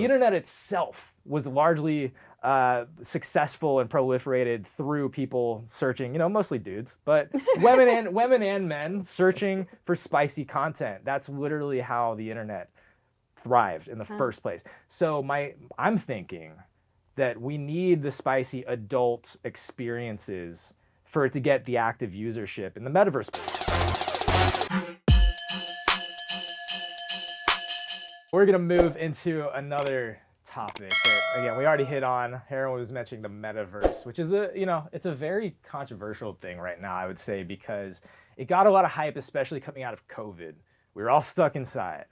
The internet itself was largely successful and proliferated through people searching, mostly dudes, but women and men searching for spicy content. That's literally how the internet thrived in the first place. So I'm thinking that we need the spicy adult experiences for it to get the active usership in the metaverse. We're gonna move into another topic that, again, we already hit on. Heron was mentioning the metaverse, which is it's a very controversial thing right now, I would say, because it got a lot of hype, especially coming out of COVID. We were all stuck inside.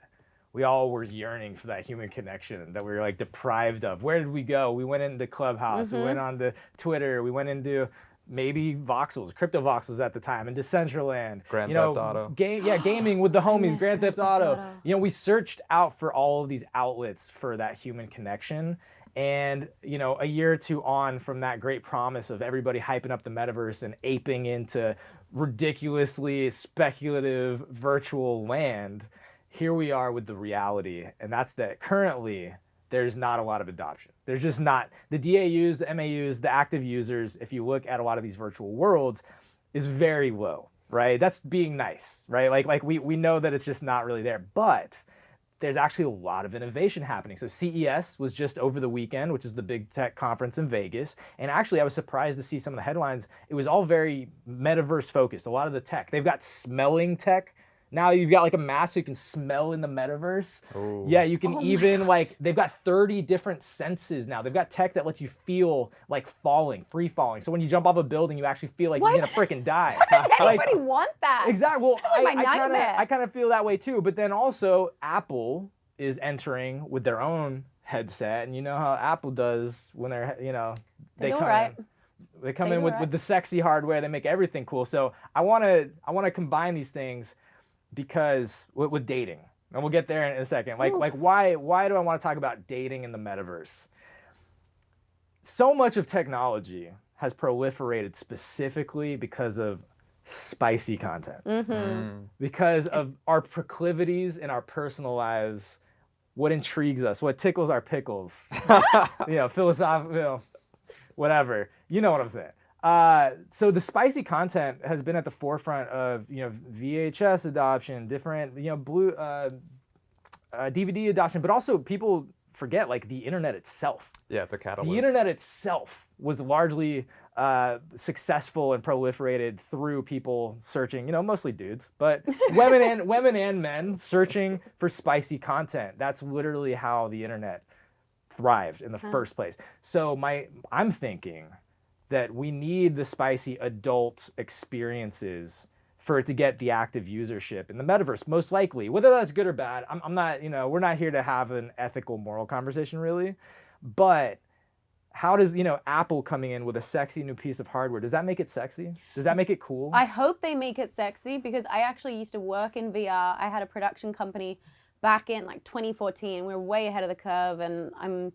We all were yearning for that human connection that we were like deprived of. Where did we go? We went into Clubhouse, we went on to Twitter, we went into maybe voxels, crypto voxels at the time, and Decentraland. Grand Theft Auto. Gaming with the homies, Grand Theft Auto. Auto. We searched out for all of these outlets for that human connection. And, a year or two on from that great promise of everybody hyping up the metaverse and aping into ridiculously speculative virtual land, here we are with the reality. And that's that currently there's not a lot of adoption. There's just not. The DAUs, the MAUs, the active users, if you look at a lot of these virtual worlds, is very low, right? That's being nice, right? Like we know that it's just not really there. But there's actually a lot of innovation happening. So CES was just over the weekend, which is the big tech conference in Vegas. And actually, I was surprised to see some of the headlines. It was all very metaverse focused, a lot of the tech. They've got smelling tech. Now you've got like a mask so you can smell in the metaverse. Ooh. Yeah, you can they've got 30 different senses now. They've got tech that lets you feel like free falling. So when you jump off a building, you actually feel like you're gonna freaking die. Why does anybody want that? Exactly. Well, like my nightmare. I kind of feel that way too. But then also Apple is entering with their own headset, and you know how Apple does when they're they come in with the sexy hardware. They make everything cool. So I want to combine these things. Because with dating, and we'll get there in a second. Like why do I want to talk about dating in the metaverse? So much of technology has proliferated specifically because of spicy content. Because of our proclivities in our personal lives, what intrigues us, what tickles our pickles, philosophical, whatever. You know what I'm saying. So the spicy content has been at the forefront of VHS adoption, different DVD adoption, but also people forget like the internet itself. Yeah, it's a catalyst. The internet itself was largely successful and proliferated through people searching, mostly dudes, but women and men searching for spicy content. That's literally how the internet thrived in the first place. So I'm thinking that we need the spicy adult experiences for it to get the active usership in the metaverse, most likely. Whether that's good or bad, I'm not, we're not here to have an ethical, moral conversation really. But how does, Apple coming in with a sexy new piece of hardware, does that make it sexy? Does that make it cool? I hope they make it sexy because I actually used to work in VR. I had a production company back in like 2014. We were way ahead of the curve, and I'm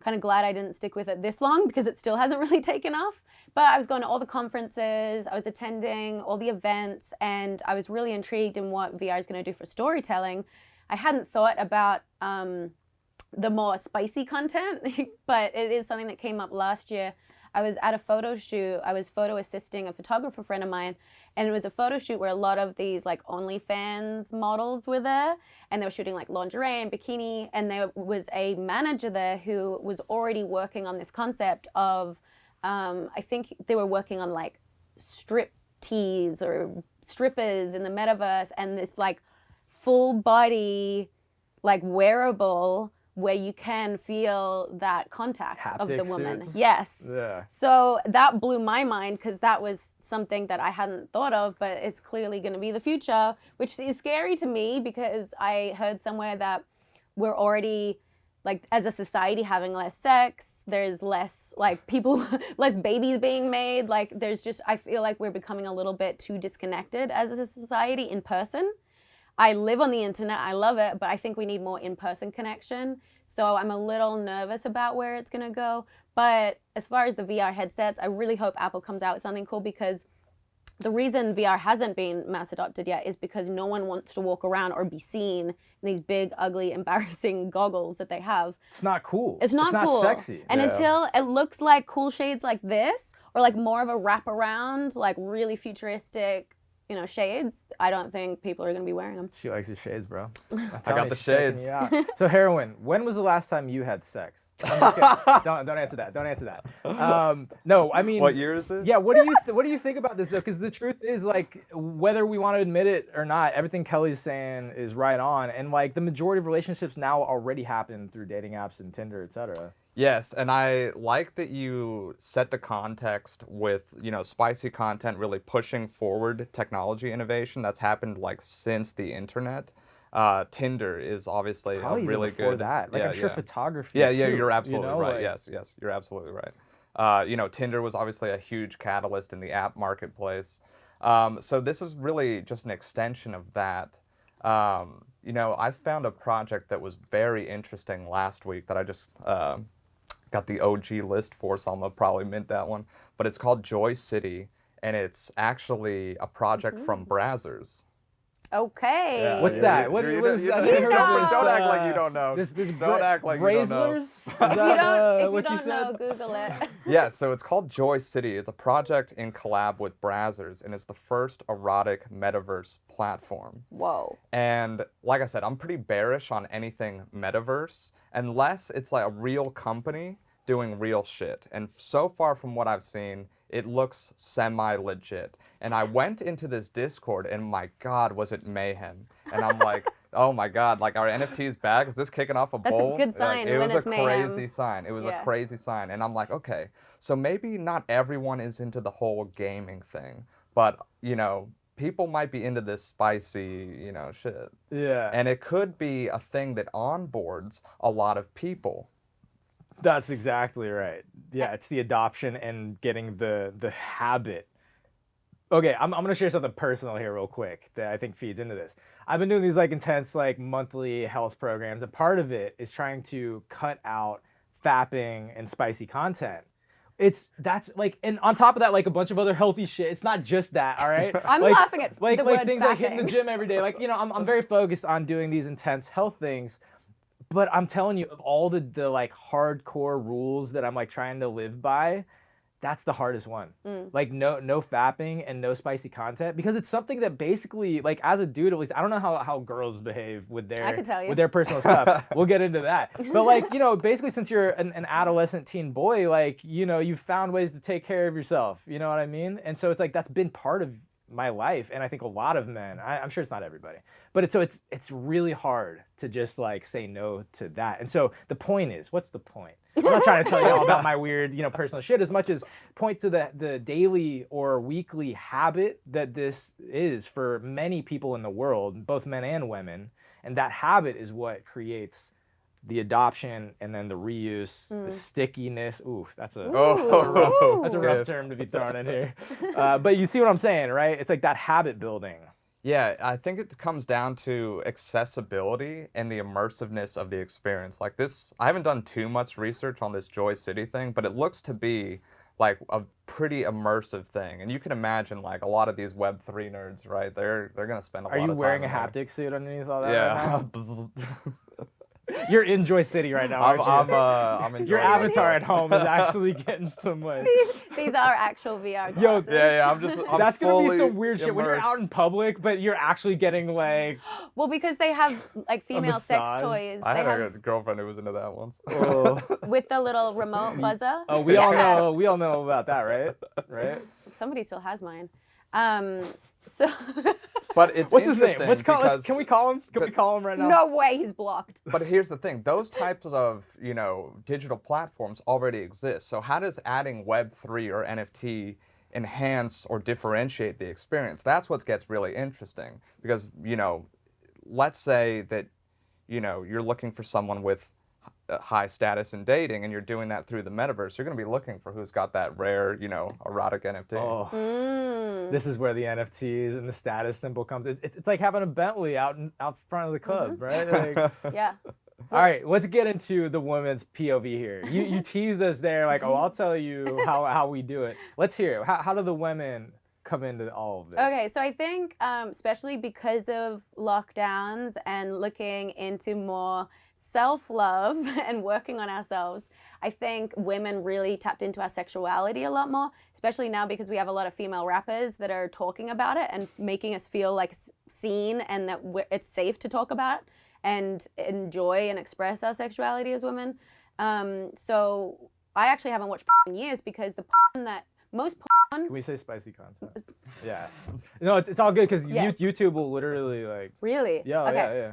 kind of glad I didn't stick with it this long because it still hasn't really taken off. But I was going to all the conferences, I was attending all the events, and I was really intrigued in what VR is going to do for storytelling. I hadn't thought about the more spicy content, but it is something that came up last year. I was at a photo shoot. I was photo assisting a photographer friend of mine, and it was a photo shoot where a lot of these like OnlyFans models were there, and they were shooting like lingerie and bikini, and there was a manager there who was already working on this concept of, I think they were working on like strip tees or strippers in the metaverse, and this like full body, like wearable where you can feel that contact haptics of the woman. suits. Yes. Yeah. So that blew my mind because that was something that I hadn't thought of, but it's clearly going to be the future, which is scary to me because I heard somewhere that we're already, like, as a society having less sex, there's less, like, people, less babies being made. Like, there's just, I feel like we're becoming a little bit too disconnected as a society in person. I live on the internet, I love it, but I think we need more in-person connection. So I'm a little nervous about where it's gonna go. But as far as the VR headsets, I really hope Apple comes out with something cool because the reason VR hasn't been mass adopted yet is because no one wants to walk around or be seen in these big, ugly, embarrassing goggles that they have. It's not cool. It's not cool. Sexy. And until it looks like cool shades like this, or like more of a wraparound, like really futuristic, you know, shades, I don't think people are going to be wearing them. She likes your shades, bro. I got the shades. So Heroin, when was the last time you had sex? Don't answer that. Don't answer that. No, I mean, what year is it? Yeah, what do you think about this though? Because the truth is, like, whether we want to admit it or not, everything Kelly's saying is right on, and like the majority of relationships now already happen through dating apps and Tinder, etc. Yes, and I like that you set the context with, you know, spicy content really pushing forward technology innovation that's happened like since the internet. Tinder is obviously Probably a really even before good. that. Like, I'm sure photography. Yeah, too, you're absolutely you know? right. Like, Yes, you're absolutely right. You know, Tinder was obviously a huge catalyst in the app marketplace. So this is really just an extension of that. You know, I found a project that was very interesting last week that I just got the OG list for, so I'm gonna probably mint that one. But it's called Joy City, and it's actually a project from Brazzers. Okay. Yeah, what's that? What is that? Don't act like you don't know. Don't act like you don't know. If you don't know, Google it. Yeah, so it's called Joy City. It's a project in collab with Brazzers, and it's the first erotic metaverse platform. Whoa. And like I said, I'm pretty bearish on anything metaverse unless it's like a real company doing real shit. And so far from what I've seen, it looks semi-legit. And I went into this Discord and my God, was it mayhem. And I'm like, oh my God, like our NFT's back? Is this kicking off a bowl? That's a good sign. Like, it was when a it's mayhem. crazy sign. It was a crazy sign. And I'm like, okay, so maybe not everyone is into the whole gaming thing, but you know, people might be into this spicy, you know, shit. Yeah. And it could be a thing that onboards a lot of people. That's exactly right. Yeah, it's the adoption and getting the habit. Okay, I'm gonna share something personal here real quick that I think feeds into this. I've been doing these like intense like monthly health programs, and part of it is trying to cut out fapping and spicy content. That's like, and on top of that, like a bunch of other healthy shit. It's not just that, all right? I'm like, laughing at like the like word things fapping. like hitting the gym every day. Like, you know, I'm very focused on doing these intense health things. But I'm telling you, of all the like hardcore rules that I'm like trying to live by, that's the hardest one. Like no fapping and no spicy content, because it's something that basically, like as a dude at least, I don't know how girls behave with their personal stuff. We'll get into that. But like, you know, basically since you're an adolescent teen boy, like, you know, you've found ways to take care of yourself. You know what I mean? And so it's like that's been part of my life, and I think a lot of men, I'm sure it's not everybody, but it's really hard to just like say no to that. And so the point is, what's the point? I'm not trying to tell you all about my weird, you know, personal shit as much as point to the daily or weekly habit that this is for many people in the world, both men and women. And that habit is what creates the adoption and then the reuse, the stickiness. Ooh, that's a rough term to be thrown in here. But you see what I'm saying, right? It's like that habit building. Yeah, I think it comes down to accessibility and the immersiveness of the experience. Like this, I haven't done too much research on this Joy City thing, but it looks to be like a pretty immersive thing. And you can imagine like a lot of these Web3 nerds, right? They're gonna spend a lot of time. Are you wearing a haptic suit underneath all that? Yeah. Right You're in Joy City right now, aren't you? I'm enjoying Your avatar at home is actually getting some like... These are actual VR glasses. I'm that's gonna be some fully weird shit when you're immersed. out in public, but you're actually getting like... Well, because they have like female sex toys. I They had have a girlfriend who was into that once. with the little remote buzzer. Oh, we all know about that, right? Right? Somebody still has mine. So But it's what's his name? interesting because Can we call him? Can we call him right now? no way he's blocked. But here's the thing, those types of, you know, digital platforms already exist. So how does adding Web3 or NFT enhance or differentiate the experience? That's what gets really interesting. Because, you know, let's say that, you know, you're looking for someone with high status in dating and you're doing that through the metaverse, you're going to be looking for who's got that rare, you know, erotic NFT. Oh, this is where the NFTs and the status symbol comes. It's like having a Bentley out front of the club, right? Like, Yeah. all right, let's get into the woman's POV here. You teased us there, like, oh, I'll tell you how we do it. Let's hear it. How do the women come into all of this? Okay, so I think especially because of lockdowns and looking into more self-love and working on ourselves, I think women really tapped into our sexuality a lot more, especially now because we have a lot of female rappers that are talking about it and making us feel like seen and that it's safe to talk about and enjoy and express our sexuality as women. So I actually haven't watched in years because the that most Can we say spicy content? Yeah. No, it's all good because Yes. YouTube will literally like. really Yeah, okay. yeah.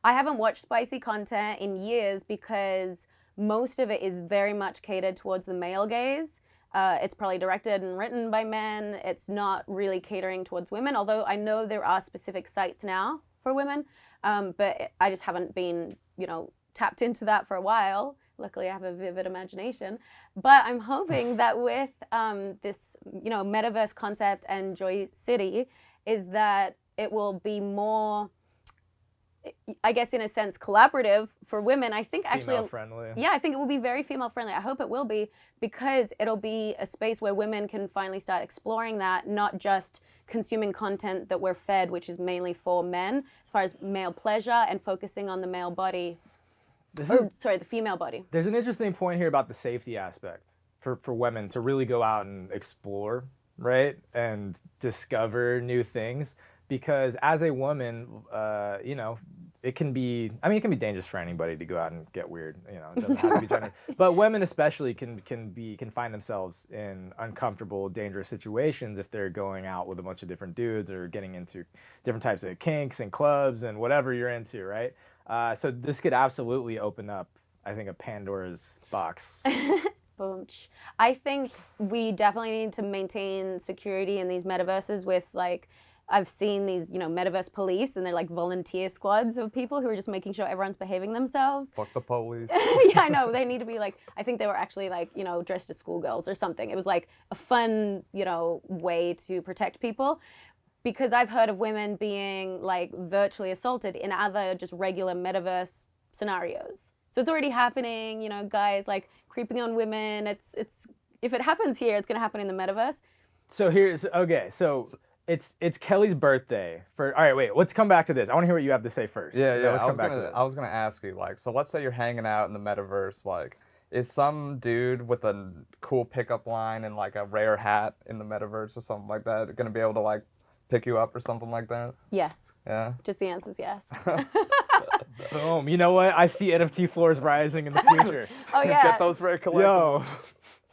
I haven't watched spicy content in years because most of it is very much catered towards the male gaze. It's probably directed and written by men. It's not really catering towards women, although I know there are specific sites now for women, but I just haven't been, tapped into that for a while. Luckily, I have a vivid imagination. But I'm hoping that with this, metaverse concept and Joy City is that it will be more, I guess, in a sense, collaborative for women. I think actually, Female friendly. yeah, I think it will be very female friendly. I hope it will be because it'll be a space where women can finally start exploring that, not just consuming content that we're fed, which is mainly for men, as far as male pleasure and focusing on the male body. The female body. There's an interesting point here about the safety aspect for women to really go out and explore, right? And discover new things. Because as a woman, it can be dangerous for anybody to go out and get weird. It doesn't have to be gender. But women especially can find themselves in uncomfortable, dangerous situations if they're going out with a bunch of different dudes or getting into different types of kinks and clubs and whatever you're into, right? So this could absolutely open up, I think, a Pandora's box. Boom. I think we definitely need to maintain security in these metaverses with I've seen these, metaverse police, and they're like volunteer squads of people who are just making sure everyone's behaving themselves. Fuck the police. Yeah, I know. They need to be I think they were actually dressed as schoolgirls or something. It was a fun, way to protect people. Because I've heard of women being virtually assaulted in other just regular metaverse scenarios. So it's already happening, guys creeping on women. It's if it happens here, it's gonna happen in the metaverse. So it's Kelly's birthday. All right, wait. Let's come back to this. I want to hear what you have to say first. Yeah. Let's come back to this. I was gonna ask you, so let's say you're hanging out in the metaverse, is some dude with a cool pickup line and a rare hat in the metaverse or something like that gonna be able to pick you up or something like that? Yes. Yeah. Just the answer's yes. Boom. You know what? I see NFT floors rising in the future. Oh yeah. Get those very collectible. Yo.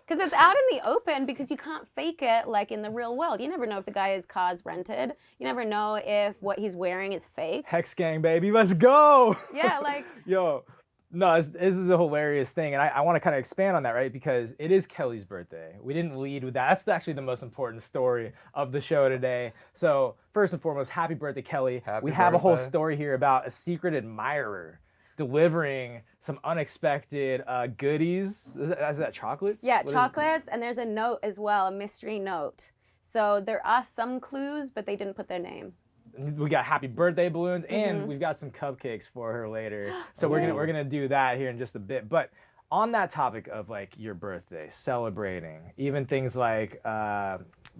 Because it's out in the open because you can't fake it in the real world. You never know if the guy's car's rented. You never know if what he's wearing is fake. Hex gang, baby. Let's go. Yeah, Yo. No, this is a hilarious thing. And I want to kind of expand on that, right? Because it is Kelly's birthday. We didn't lead with that. That's actually the most important story of the show today. So first and foremost, happy birthday, Kelly. We have a whole story here about a secret admirer delivering some unexpected goodies. Is that chocolates? Yeah, chocolates, and there's a note as well, a mystery note. So there are some clues, but they didn't put their name. We got happy birthday balloons, and we've got some cupcakes for her later. So we're gonna do that here in just a bit. But on that topic of your birthday, celebrating, even things like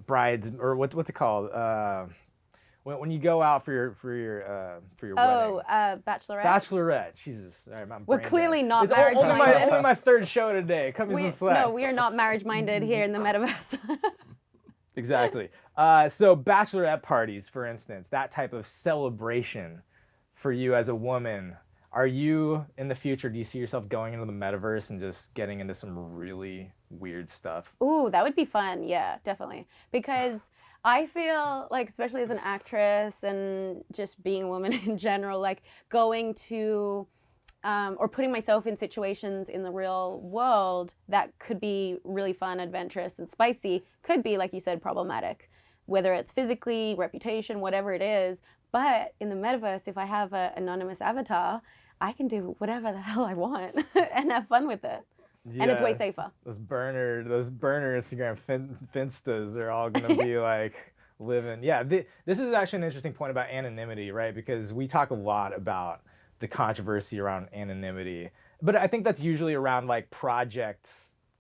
brides or what's it called? When you go out for your wedding. Bachelorette. Bachelorette. Jesus. All right, We're clearly not marriage-minded. Only my third show today. Cut me some slack. No, we are not marriage-minded here in the metaverse. Exactly. So bachelorette parties, for instance, that type of celebration for you as a woman, are you in the future, do you see yourself going into the metaverse and just getting into some really weird stuff? Ooh, that would be fun. Yeah, definitely. Because I feel especially as an actress and just being a woman in general, going to or putting myself in situations in the real world that could be really fun, adventurous, and spicy, could be, like you said, problematic, whether it's physically, reputation, whatever it is. But in the metaverse, if I have an anonymous avatar, I can do whatever the hell I want and have fun with it. Yeah. And it's way safer. Those burner Instagram finstas are all gonna be living. Yeah, this is actually an interesting point about anonymity, right? Because we talk a lot about the controversy around anonymity, but I think that's usually around project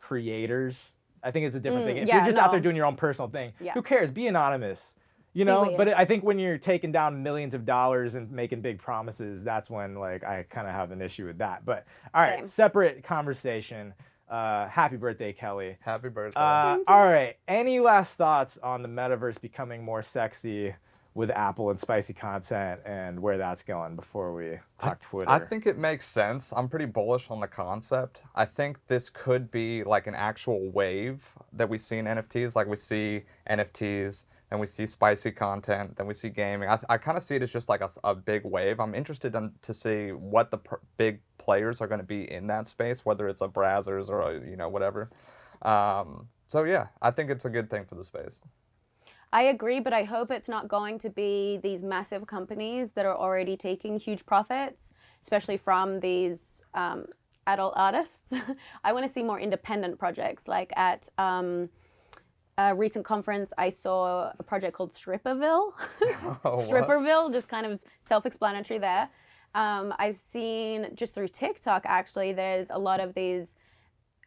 creators I think it's a different thing. If yeah, you're just out there no. doing your own personal thing, Yeah. who cares? Be anonymous. You Be know, weird. but I think when you're taking down millions of dollars and making big promises, that's when like I kind of have an issue with that. But all right, Same. separate conversation. Happy birthday, Kelly. Happy birthday. All right, any last thoughts on the metaverse becoming more sexy with Apple and spicy content and where that's going before we talk Twitter? I think it makes sense. I'm pretty bullish on the concept. I think this could be like an actual wave that we see in NFTs. Like we see NFTs, and we see spicy content, then we see gaming. I kind of see it as just like a big wave. I'm interested to see what the big players are going to be in that space, whether it's a Brazzers or a, whatever. So yeah, I think it's a good thing for the space. I agree, but I hope it's not going to be these massive companies that are already taking huge profits, especially from these adult artists. I want to see more independent projects. Like at a recent conference, I saw a project called Stripperville. Stripperville, just kind of self-explanatory there. I've seen just through TikTok, actually, there's a lot of these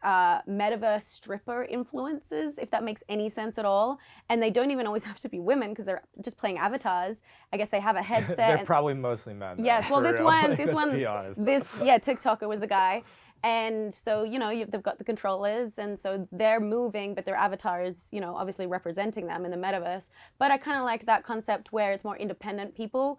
metaverse stripper influencers, if that makes any sense at all. And they don't even always have to be women because they're just playing avatars. I guess they have a headset. They're probably mostly men. Though, yes, well, this real. one, Like, this let's one, be honest. TikToker was a guy. And so, they've got the controllers, and so they're moving, but their avatar is, obviously representing them in the metaverse. But I kind of like that concept where it's more independent people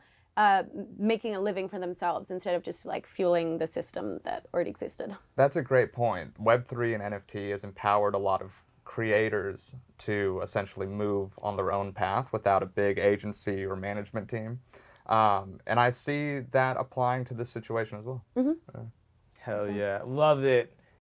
making a living for themselves instead of just like fueling the system that already existed. That's a great point. Web3 and NFT has empowered a lot of creators to essentially move on their own path without a big agency or management team. And I see that applying to this situation as well. Mm-hmm. Hell yeah. Love it.